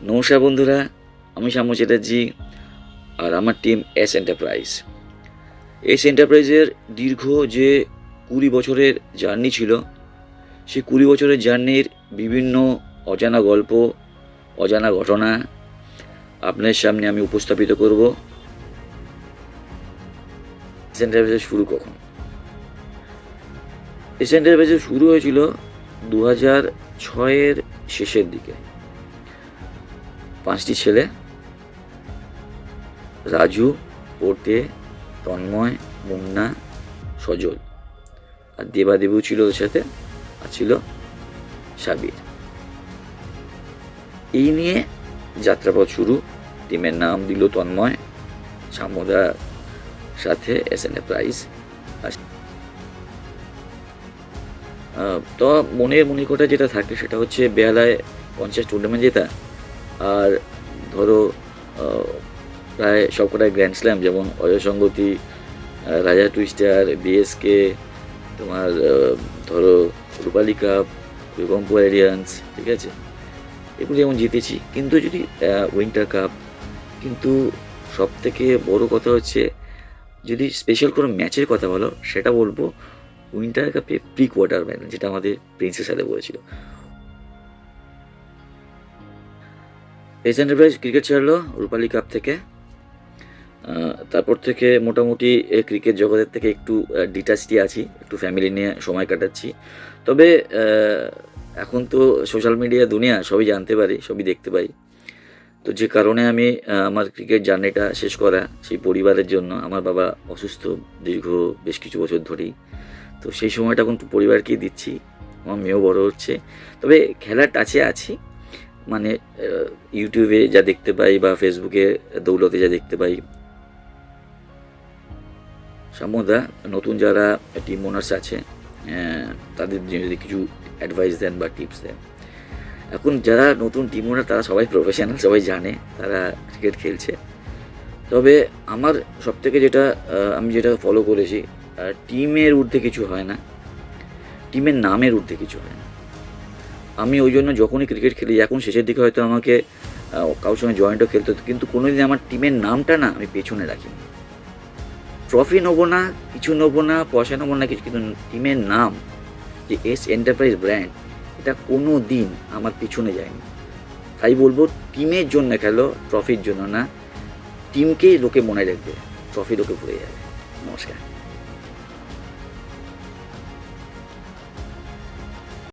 নমস্কার বন্ধুরা, আমি শ্যামু চ্যাটার্জি আর আমার টিম এস এন্টারপ্রাইজ। এস এন্টারপ্রাইজের দীর্ঘ যে 20 বছরের জার্নি ছিল, সেই 20 বছরের জার্নির বিভিন্ন অজানা গল্প, অজানা ঘটনা আপনার সামনে আমি উপস্থাপিত করব। এস এন্টারপ্রাইজের শুরু কখন? এস এন্টারপ্রাইজের শুরু হয়েছিল 2006-এর শেষের দিকে। 5টি ছেলে, রাজু, পোর্তে, তন্ময়, মুন্না, সজল আর দেবাদেবু ছিল ওর সাথে, আর ছিল সাবির। এই নিয়ে যাত্রাপথ শুরু। টিমের নাম দিল তন্ময়, শ্যামদার সাথে এস এন্টারপ্রাইজ। তো মনের কথা যেটা থাকে সেটা হচ্ছে বেহালায় 50 টুর্নামেন্ট জেতা, আর ধরো প্রায় সবকটাই গ্র্যান্ড স্ল্যাম, যেমন অজয় সঙ্গতি, রাজা টুইস্টার, বিএসকে, তোমার ধরো রূপালী কাপ, ভূমিকম্প এরিয়ান্স, ঠিক আছে, এগুলো যেমন জিতেছি। কিন্তু যদি উইন্টার কাপ, কিন্তু সব থেকে বড় কথা হচ্ছে যদি স্পেশাল কোনো ম্যাচের কথা বলো, সেটা বলবো উইন্টার কাপে প্রি কোয়ার্টার ম্যাচ, যেটা আমাদের প্রিন্সের সাথে বলেছিল। এস এন্টারপ্রাইজ ক্রিকেট ছাড়লো রূপালী কাপ থেকে। তারপর থেকে মোটামুটি ক্রিকেট জগতের থেকে একটু ডিটাচডই আছি, একটু ফ্যামিলি নিয়ে সময় কাটাচ্ছি। তবে এখন তো সোশ্যাল মিডিয়া দুনিয়া, সবই জানতে পারি, সবই দেখতে পাই। তো যে কারণে আমি আমার ক্রিকেট জার্নিটা শেষ করা সেই পরিবারের জন্য। আমার বাবা অসুস্থ দীর্ঘ বেশ কিছু বছর ধরেই, তো সেই সময়টা এখন পরিবারকেই দিচ্ছি। আমার মেয়েও বড় হচ্ছে। তবে খেলার টাচে আছি, মানে ইউটিউবে যা দেখতে পাই বা ফেসবুকে দৌলতে যা দেখতে পাই। শ্যামদা নতুন যারা টিম ওনার্স আছে তাদের যদি কিছু অ্যাডভাইস দেন বা টিপস দেন। এখন যারা নতুন টিম ওনার তারা সবাই প্রফেশনাল, সবাই জানে তারা ক্রিকেট খেলছে। তবে আমার সবথেকে যেটা আমি যেটা ফলো করেছি, টিমের ঊর্ধ্বে কিছু হয় না, টিমের নামের ঊর্ধ্বে কিছু হয় না। আমি ওই জন্য যখনই ক্রিকেট খেলি, এখন শেষের দিকে হয়তো আমাকে কারোর সঙ্গে জয়েন্টও খেলতে হতো, কিন্তু কোনোদিন আমার টিমের নামটা না আমি পেছনে রাখিনি। ট্রফি নেবো না, কিছু নেবো না, পয়সা নেবো না কিছু, কিন্তু টিমের নাম যে এস এন্টারপ্রাইজ ব্র্যান্ড, এটা কোনো দিন আমার পিছনে যায়নি। তাই বলবো টিমের জন্য খেলো, ট্রফির জন্য না। টিমকেই লোকে মনে রাখবে, ট্রফি লোকে ভুলে যাবে। নমস্কার।